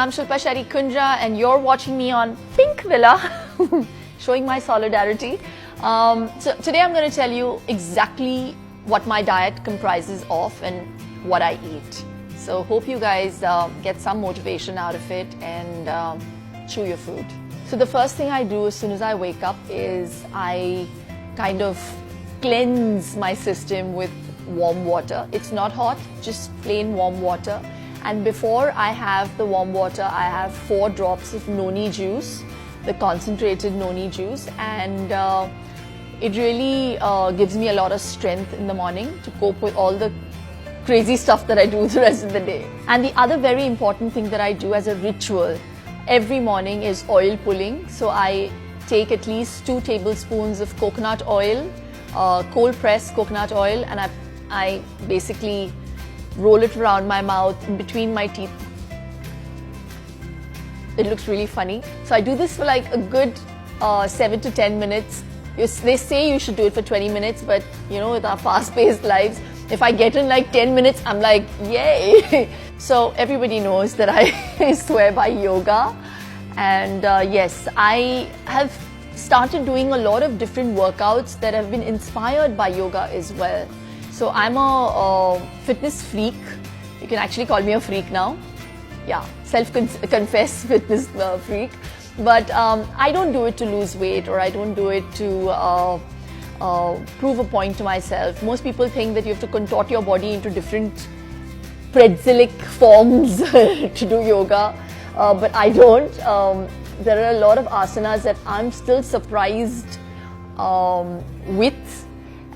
I'm Shilpa Shetty Kundra and you're watching me on Pink Villa, showing my solidarity. So today I'm going to tell you exactly what my diet comprises of and what I eat. So hope you guys get some motivation out of it and chew your food. So the first thing I do as soon as I wake up is I kind of cleanse my system with warm water. It's not hot, just plain warm water. And before I have the warm water, I have 4 drops of Noni juice, the concentrated Noni juice, and it really gives me a lot of strength in the morning to cope with all the crazy stuff that I do the rest of the day. And the other very important thing that I do as a ritual every morning is oil pulling. So I take at least 2 tablespoons of coconut oil, cold pressed coconut oil, and I basically roll it around my mouth in between my teeth. It looks really funny. So I do this for like a good 7 to 10 minutes. They say you should do it for 20 minutes, but you know, with our fast-paced lives, if I get in like 10 minutes, I'm like, yay! So everybody knows that I swear by yoga. And yes, I have started doing a lot of different workouts that have been inspired by yoga as well. So I'm a fitness freak. You can actually call me a freak now. Yeah, self-confessed fitness freak. But I don't do it to lose weight, or I don't do it to prove a point to myself. Most people think that you have to contort your body into different pretzelic forms to do yoga, but I don't. There are a lot of asanas that I'm still surprised with,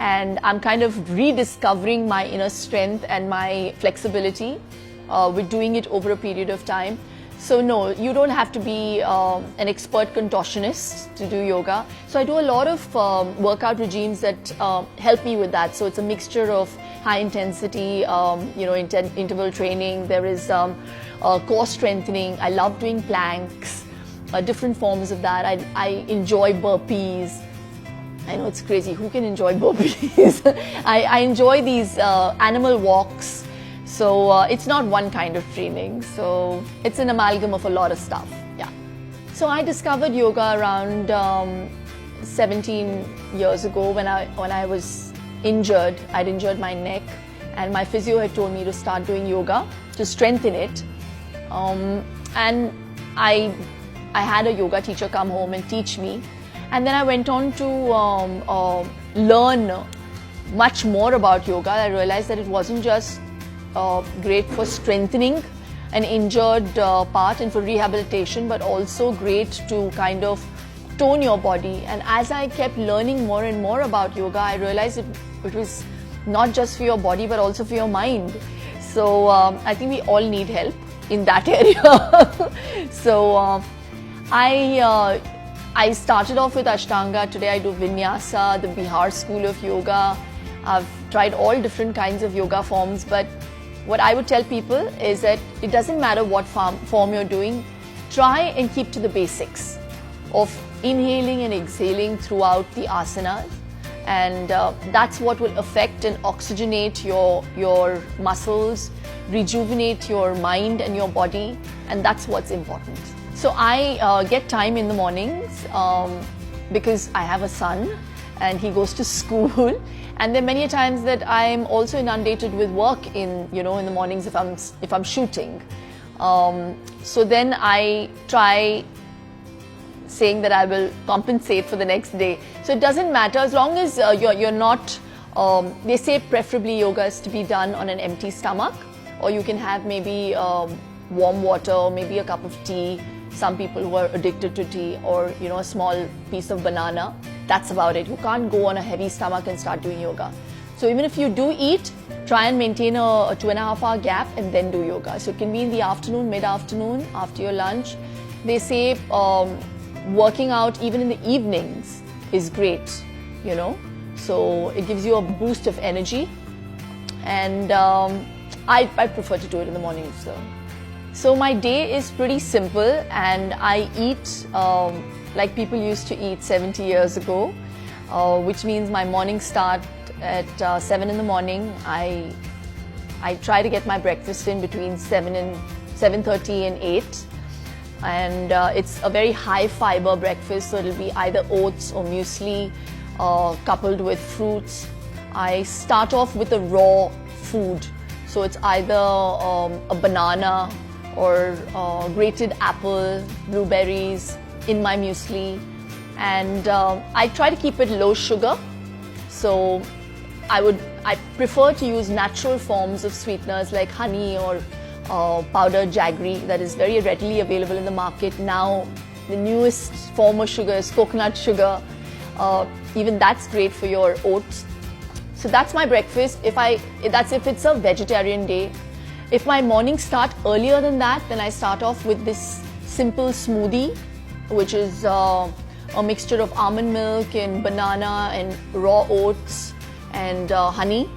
and I'm kind of rediscovering my inner strength and my flexibility with doing it over a period of time. So no, you don't have to be an expert contortionist to do yoga. So I do a lot of workout regimes that help me with that. So it's a mixture of high intensity, interval training. There is core strengthening. I love doing planks, different forms of that. I enjoy burpees. I know it's crazy. Who can enjoy burpees? I enjoy these animal walks. So it's not one kind of training. So it's an amalgam of a lot of stuff. Yeah. So I discovered yoga around 17 years ago when I was injured. I'd injured my neck, and my physio had told me to start doing yoga to strengthen it. And I had a yoga teacher come home and teach me. And then I went on to learn much more about yoga. I realized that it wasn't just great for strengthening an injured part and for rehabilitation, but also great to kind of tone your body. And as I kept learning more and more about yoga, I realized it was not just for your body, but also for your mind. So I think we all need help in that area. So I started off with Ashtanga. Today I do Vinyasa, the Bihar school of yoga. I've tried all different kinds of yoga forms, but what I would tell people is that it doesn't matter what form you're doing, try and keep to the basics of inhaling and exhaling throughout the asanas, and that's what will affect and oxygenate your muscles, rejuvenate your mind and your body, and that's what's important. So I get time in the mornings because I have a son and he goes to school. And there are many times that I'm also inundated with work in the mornings if I'm shooting. So then I try saying that I will compensate for the next day. So it doesn't matter as long as you're not. They say preferably yoga is to be done on an empty stomach, or you can have maybe warm water or maybe a cup of tea. Some people who are addicted to tea, or a small piece of banana. That's about it. You can't go on a heavy stomach and start doing yoga. So even if you do eat, try and maintain a 2.5 hour gap and then do yoga. So it can be in the afternoon, mid-afternoon, after your lunch. They say working out even in the evenings is great, So it gives you a boost of energy. And I prefer to do it in the morning. So my day is pretty simple, and I eat like people used to eat 70 years ago, which means my mornings start at 7 in the morning. I try to get my breakfast in between 7:30 and 8. and it's a very high fiber breakfast, so it'll be either oats or muesli coupled with fruits. I start off with a raw food, so it's either a banana or grated apple, blueberries in my muesli, and I try to keep it low sugar. So I prefer to use natural forms of sweeteners like honey or powdered jaggery that is very readily available in the market. Now the newest form of sugar is coconut sugar. Even that's great for your oats. So that's my breakfast. That's if it's a vegetarian day. If my mornings start earlier than that, then I start off with this simple smoothie, which is a mixture of almond milk and banana and raw oats and honey.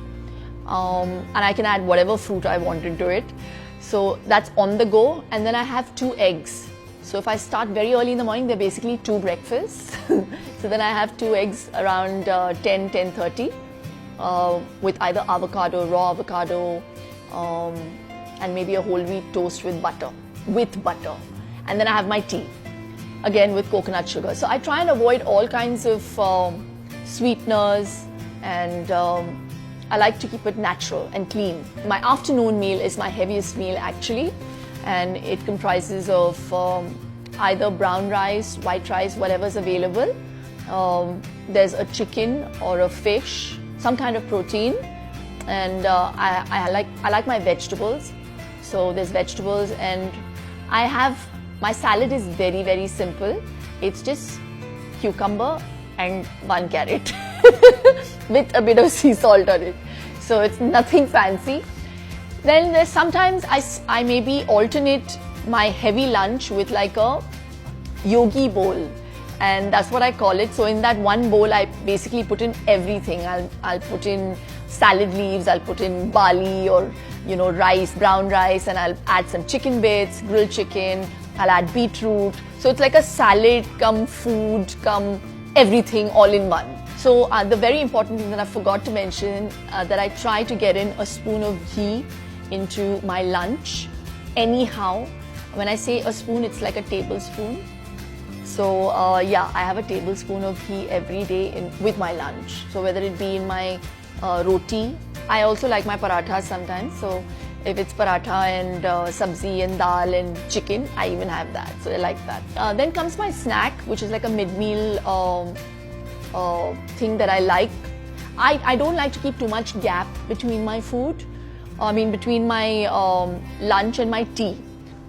And I can add whatever fruit I want into it. So that's on the go. And then I have 2 eggs. So if I start very early in the morning, they're basically 2 breakfasts. So then I have 2 eggs around 10:30 with either avocado, raw avocado, and maybe a whole wheat toast with butter. And then I have my tea, again with coconut sugar. So I try and avoid all kinds of sweeteners, and I like to keep it natural and clean. My afternoon meal is my heaviest meal actually, and it comprises of either brown rice, white rice, whatever's available. There's a chicken or a fish, some kind of protein, and I like my vegetables. So there's vegetables, and my salad is very, very simple. It's just cucumber and 1 carrot with a bit of sea salt on it. So it's nothing fancy. Then there's sometimes I maybe alternate my heavy lunch with like a yogi bowl, and that's what I call it. So in that one bowl, I basically put in everything. I'll put in salad leaves, I'll put in barley or rice, brown rice, and I'll add some chicken bits, grilled chicken. I'll add beetroot. So it's like a salad come food come everything all in one. So the very important thing that I forgot to mention, that I try to get in a spoon of ghee into my lunch anyhow. When I say a spoon, it's like a tablespoon. So yeah, I have a tablespoon of ghee every day with my lunch. So whether it be in my roti, I also like my parathas sometimes. So if it's paratha and sabzi and dal and chicken, I even have that. So I like that. Then comes my snack, which is like a mid-meal thing that I like. I don't like to keep too much gap between my food. Between my lunch and my tea.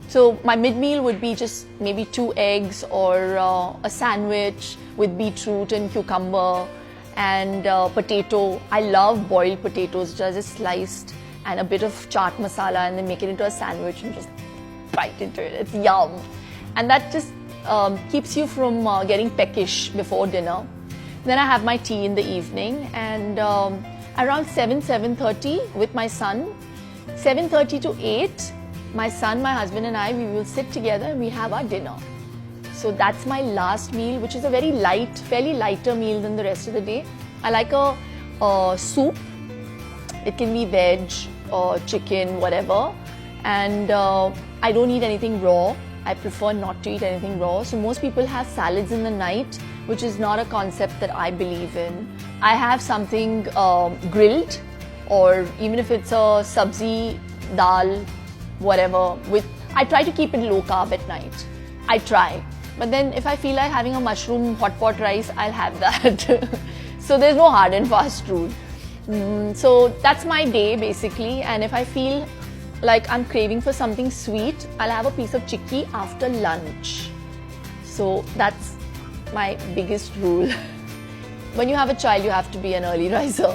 So my mid-meal would be just maybe 2 eggs or a sandwich with beetroot and cucumber and potato. I love boiled potatoes, just sliced, and a bit of chaat masala, and then make it into a sandwich and just bite into it. It's yum. And that just keeps you from getting peckish before dinner. Then I have my tea in the evening, and around 7:30 with my son, 7:30 to 8, my son, my husband and I, we will sit together and we have our dinner. So that's my last meal, which is a very light, fairly lighter meal than the rest of the day. I like a soup. It can be veg or chicken, whatever. And I don't eat anything raw. I prefer not to eat anything raw. So most people have salads in the night, which is not a concept that I believe in. I have something grilled, or even if it's a sabzi, dal, whatever. I try to keep it low carb at night. I try. But then if I feel like having a mushroom hot pot rice, I'll have that. So there's no hard and fast rule. So that's my day basically. And if I feel like I'm craving for something sweet, I'll have a piece of chikki after lunch. So that's my biggest rule. When you have a child, you have to be an early riser.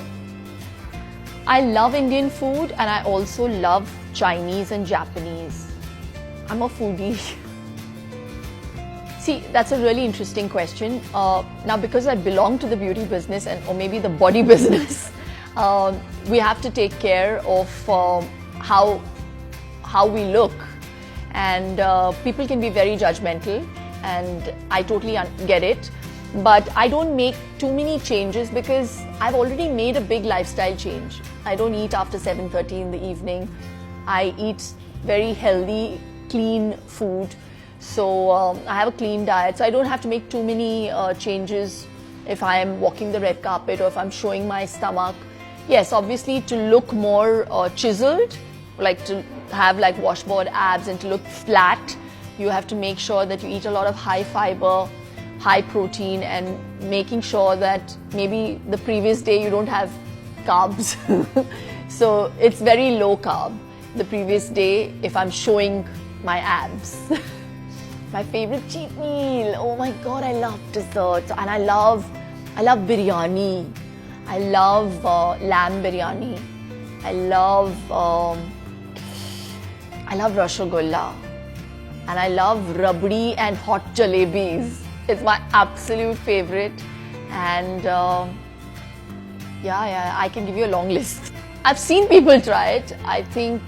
I love Indian food, and I also love Chinese and Japanese. I'm a foodie. See, that's a really interesting question. Now, because I belong to the beauty business or maybe the body business, we have to take care of how we look, and people can be very judgmental, and I totally get it. But I don't make too many changes because I've already made a big lifestyle change. I don't eat after 7:30 in the evening. I eat very healthy, clean food. So I have a clean diet, so I don't have to make too many changes if I am walking the red carpet or if I'm showing my stomach. Yes, obviously to look more chiseled, like to have like washboard abs and to look flat, you have to make sure that you eat a lot of high fiber, high protein, and making sure that maybe the previous day you don't have carbs. So it's very low carb the previous day if I'm showing my abs. My favorite cheat meal. Oh my God, I love desserts, and I love biryani. I love lamb biryani. I love rasgulla, and I love rabdi and hot jalebis. It's my absolute favorite, and yeah, I can give you a long list. I've seen people try it. I think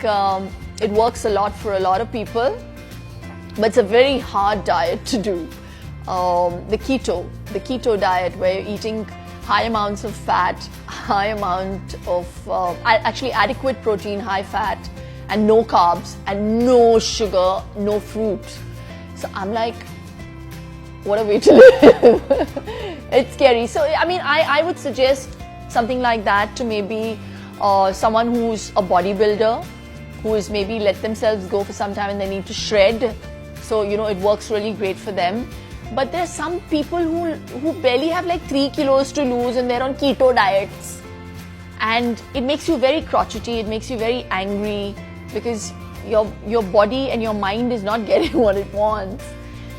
it works a lot for a lot of people. But it's a very hard diet to do. The keto diet, where you're eating high amounts of fat, high amount of actually adequate protein, high fat, and no carbs, and no sugar, no fruit. So I'm like, what a way to live. It's scary. So I mean, I would suggest something like that to maybe someone who's a bodybuilder, who is maybe let themselves go for some time and they need to shred. So, you know, it works really great for them. But there are some people who barely have like 3 kilos to lose and they're on keto diets. And it makes you very crotchety, it makes you very angry because your body and your mind is not getting what it wants.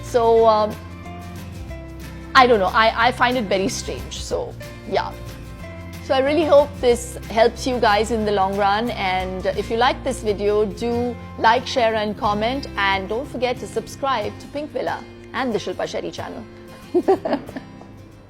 So, I don't know, I find it very strange. So, yeah. So I really hope this helps you guys in the long run, and if you like this video, do like, share and comment, and don't forget to subscribe to Pink Villa and the Shilpa Shetty channel.